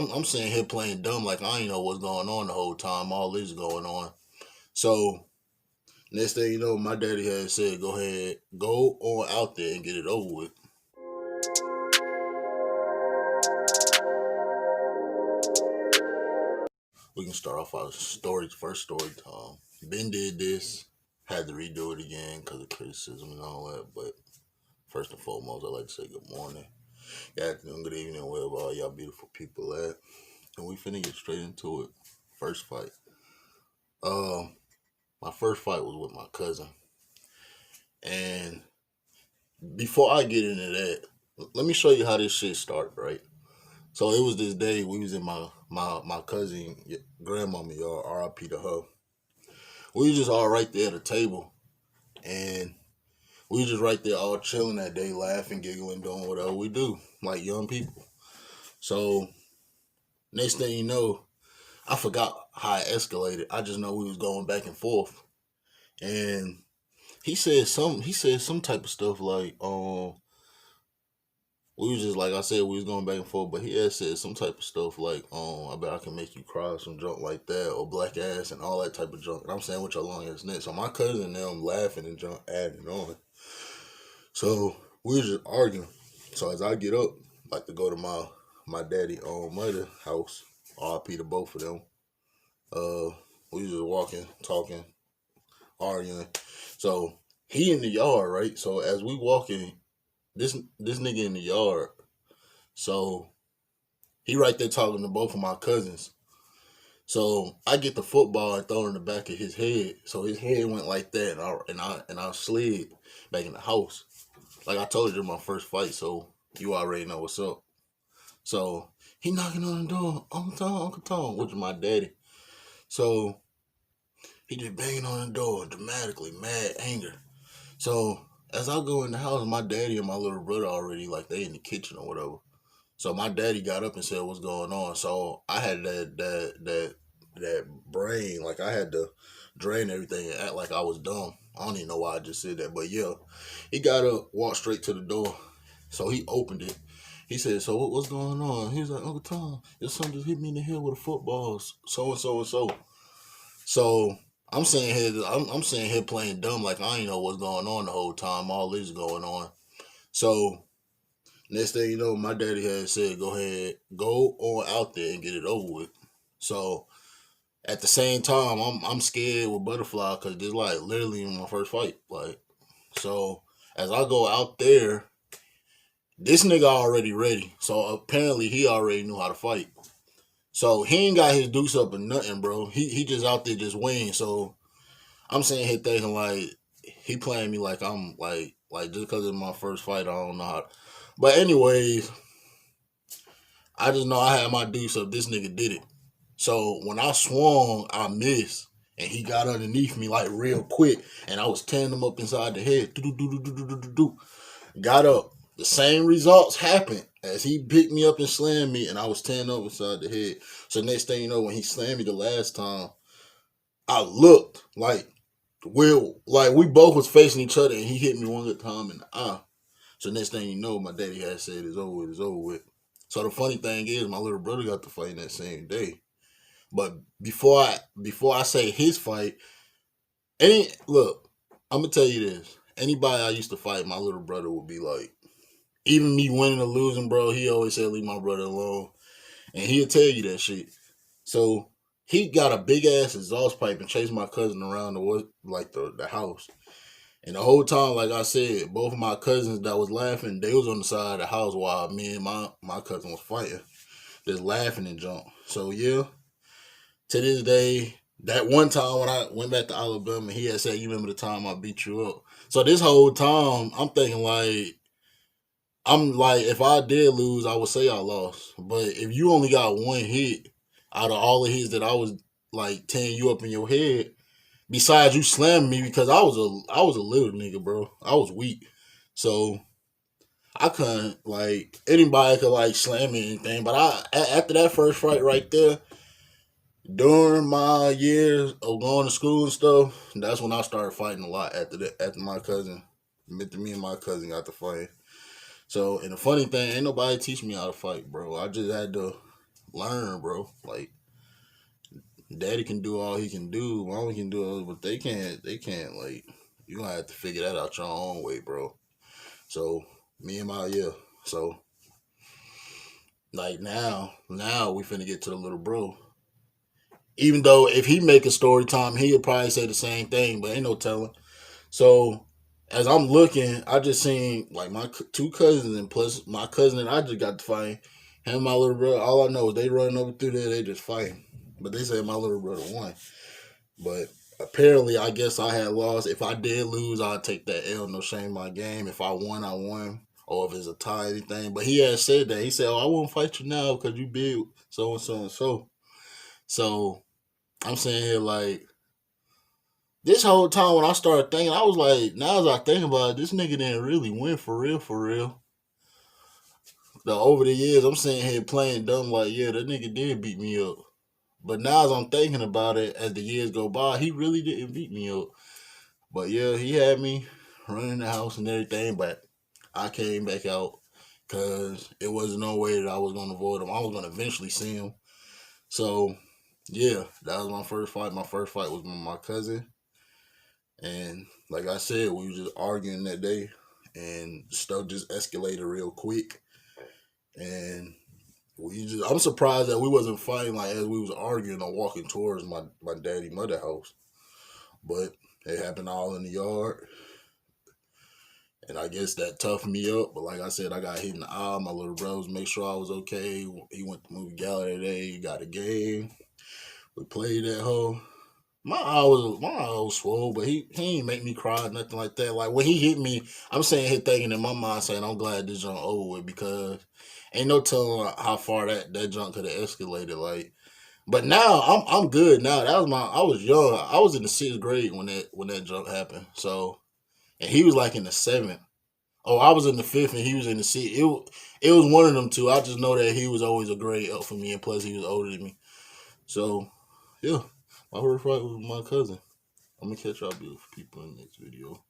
I'm sitting here playing dumb like I ain't know what's going on the whole time. All this is going on. So next thing you know, my daddy had said, "Go ahead, go on out there and get it over with." We can start off our story. First story time. Ben did this, had to redo it again because of criticism and all that. But first and foremost, I'd like to say good morning, good afternoon, good evening, wherever all y'all beautiful people at. And we finna get straight into it. First fight. Um, my first fight was with my cousin. And before I get into that, let me show you how this shit started, right? So it was this day we was in my cousin grandmama yard, R.I.P. to her. We was just all right there at the table, and we was just right there all chilling that day, laughing, giggling, doing whatever we do, like young people. So next thing you know, I forgot how it escalated. I just know we was going back and forth, and he said some type of stuff like we was just like I said, we was going back and forth, but he had said some type of stuff like, I bet I can make you cry, some junk like that, or black ass and all that type of junk. And I'm saying with your long ass neck. So my cousin and them laughing and junk adding on. So we was just arguing. So as I get up, like to go to my daddy mother house, RP to both of them. We was just walking, talking, arguing. So he in the yard, right? So as we walking, this nigga in the yard. So he right there talking to both of my cousins. So I get the football and throw it in the back of his head. So his head went like that, and I slid back in the house. Like I told you, my first fight, so you already know what's up. So he knocking on the door, Uncle Tom, which is my daddy. So he just banging on the door dramatically, mad anger. So as I go in the house, my daddy and my little brother already like they in the kitchen or whatever. So my daddy got up and said, "What's going on?" So I had that brain, like I had to drain everything and act like I was dumb. I don't even know why I just said that, but yeah, he got up, walked straight to the door. So he opened it. He said, "So what's going on?" He was like, "Uncle Tom, your son just hit me in the head with a football, so and so and so." So I'm sitting here playing dumb, like I ain't know what's going on the whole time. All this is going on. So next thing you know, my daddy had said, "Go ahead, go on out there and get it over with." So at the same time, I'm scared with butterfly because this like literally my first fight. Like so, as I go out there, this nigga already ready. So apparently he already knew how to fight. So he ain't got his deuce up or nothing, bro. He just out there just weighing. So I'm sitting here thinking like he playing me like I'm like just because it's my first fight, I don't know how. But anyways, I just know I had my deuce up. This nigga did it. So when I swung, I missed. And he got underneath me like real quick. And I was tearing him up inside the head. Do. Got up. The same results happened as he picked me up and slammed me. And I was tearing up inside the head. So next thing you know, when he slammed me the last time, I looked like we both was facing each other. And he hit me one good time in the eye. So next thing you know, my daddy had said it's over with, it's over with. So the funny thing is my little brother got to fight that same day. But before I say his fight, look, I'm gonna tell you this. Anybody I used to fight, my little brother would be like, even me winning or losing, bro, he always said leave my brother alone. And he'll tell you that shit. So he got a big ass exhaust pipe and chased my cousin around the house. And the whole time, like I said, both of my cousins that was laughing, they was on the side of the house while me and my cousin was fighting. Just laughing and junk. So yeah, to this day, that one time when I went back to Alabama, he had said, "You remember the time I beat you up?" So this whole time, I'm like, if I did lose, I would say I lost. But if you only got one hit out of all the hits that I was like tearing you up in your head, besides you slamming me because I was a little nigga, bro. I was weak, so I couldn't like anybody could like slam me or anything. But after that first fight right there, during my years of going to school and stuff, that's when I started fighting a lot. After my cousin, me and my cousin got to fight. So, and the funny thing, ain't nobody teach me how to fight, bro. I just had to learn, bro. Like, daddy can do all he can do, mama can do all, but they can't. They can't. Like, you gonna have to figure that out your own way, bro. So me and my yeah. So like now we finna get to the little bro. Even though if he make a story time, he'll probably say the same thing, but ain't no telling. So as I'm looking, I just seen like my two cousins and plus my cousin and I just got to fight. Him and my little brother. All I know is they running over through there. They just fighting. But they said my little brother won. But apparently, I guess I had lost. If I did lose, I'd take that L. No shame in my game. If I won, I won. Or if it's a tie, anything. But he had said that. He said, "Oh, I won't fight you now because you big so and so and so." So I'm saying here like this whole time when I started thinking, I was like, now as I think about it, this nigga didn't really win for real, for real. Over the years, I'm sitting here playing dumb like, yeah, that nigga did beat me up. But now as I'm thinking about it, as the years go by, he really didn't beat me up. But yeah, he had me running the house and everything, but I came back out because it wasn't no way that I was going to avoid him. I was going to eventually see him. So yeah, that was my first fight. My first fight was with my cousin. And like I said, we were just arguing that day, and stuff just escalated real quick. And I'm surprised that we wasn't fighting like as we was arguing or walking towards my daddy mother house. But it happened all in the yard. And I guess that toughened me up. But like I said, I got hit in the eye. My little bros make sure I was okay. He went to movie gallery today. He got a game. We played that whole. My eye was swole, but he ain't make me cry, nothing like that. Like when he hit me, I'm saying here thinking in my mind saying I'm glad this junk over with because ain't no telling how far that junk could have escalated. Like, but now I'm good now. I was young. I was in the sixth grade when that junk happened. So and he was like in the seventh. Oh, I was in the fifth and he was in the sixth. It was one of them two. I just know that he was always a grade up for me, and plus he was older than me. So yeah, my first fight was with my cousin. I'm gonna catch y'all beautiful people in the next video.